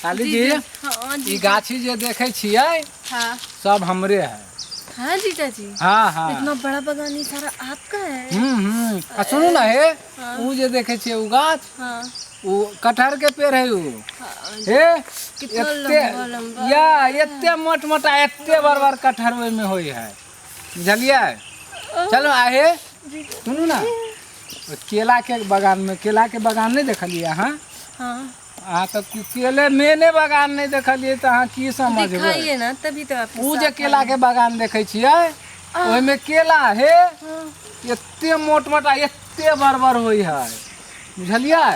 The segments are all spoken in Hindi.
काली जी, हाँ जी, ई गाछी जे देखे छियै हाँ सब हमरे है। हाँ जीजा जी, हाँ हाँ। इतना बड़ा बागान ये सारा आपका है। आ सुनू ना हे, हाँ। ऊ जे देखे छियै ऊ गाछ, हाँ ऊ कटहर के पेड़ है ऊ। हाँ, हे कितना एत्ते लंबा लंबा या एत्ते मोट मोटा एत्ते बड़ बड़ कटहर ओहि में होई है, बुझलियै। चलो आहे, सुनू ना, केला के बगान में, केला के बगान नहीं देखलिए अहाँ? हाँ अहाँ तो केले मेने बगान नहीं देखलिए तो अहाँ की समझबै? दिखाइए ना, तभी तो आप ऊ जे केला के बगान देखे छियै ओहि में केला है एत्ते मोट मोटा एत्ते बड़ बड़ होई है, बुझलियै।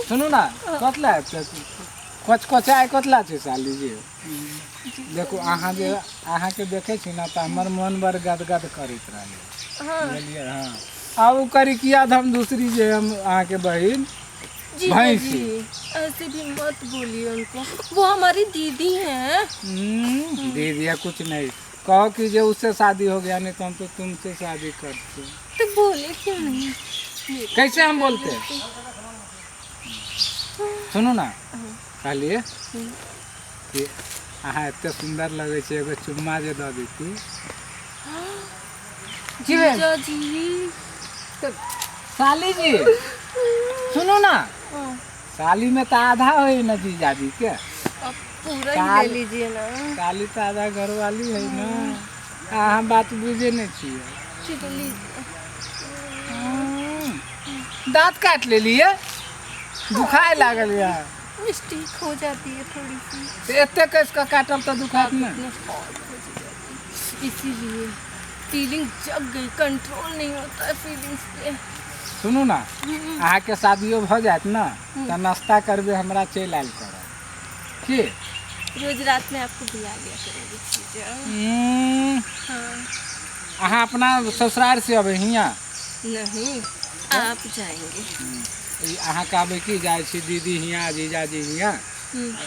सुनू ना, कतला कच कचाय कतला छै साली जी। देखो अहाँ जे अहाँ के देखे छी ना तो हमर मन बड़ गदगद करैत रहले, बुझलियै। हाँ अब करी किया हम दूसरी जे हम अहाँ के बहिन जी भैंसी। ऐसे भी मत बोलिए उनको, वो हमारी दीदी हैं। दीदी है कुछ नहीं, कहो कि जो उससे शादी हो गया नहीं तो हम तो तुमसे शादी करते। तो बोले क्यों नहीं? कैसे हम बोलते? सुनू ना, कहलिए कि अहाँ एते सुंदर लगे छे, एगो चुम्मा जे दे देती। जीजा जी, साली जी सुनो ना, साली में तो आधा होई ना जीजा जी के, अब पूरा ही ले लीजिए ना। साली तो आधा घर वाली है ना, अहाँ बात बुझे नहीं छिए। चलिए, दांत काट ले लिए, दुखाए लागल यार। मिस्टेक हो जाती है थोड़ी सी, तो एते कैसे काटल तो दुखात ना। इसीलिए फीलिंग जग गई, कंट्रोल नहीं होता है फीलिंग्स पे। सुनू ना, अहाँ के शादियों हो जात ना तो नाश्ता करबे हमरा चल आयल करब की। रोज रात में आपको बुला लिया करेंगे चीजें। हाँ। अहाँ अपना ससुराल से अबे हियाँ? नहीं, आप जाएंगे। अहाँ कहबै कि जाइ छी दीदी हियाँ जीजाजी हियाँ,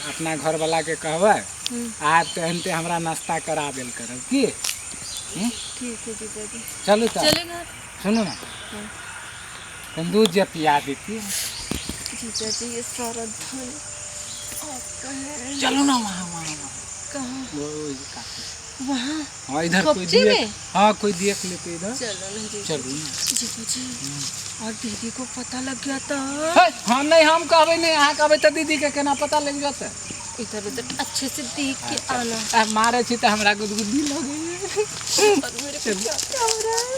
अपना घर वाला के कहबै आ तेहनते हमरा नाश्ता करा देल करब की। ठीक है जीजा जी, चलू तो चलेगा। सुनू ना, दूध जे पिया देती। जीजा जी ये सारा धन आपका है। चलो ना वहाँ वहाँ कहाँ? वहाँ वहाँ इधर कोई खोपची में? हाँ कोई देख लेते इधर। चलो ना जीजा चलू ना जीजा जी, और दीदी को पता लग गया था। हाँ नहीं हम कहबै नहीं, अहाँ कहबै तो दीदी के केना पता लग जाते। इधर उधर अच्छे से देख के आना। मारे छी तो हमरा गुदगुदी लगे। और मेरे को क्या हो रहा है?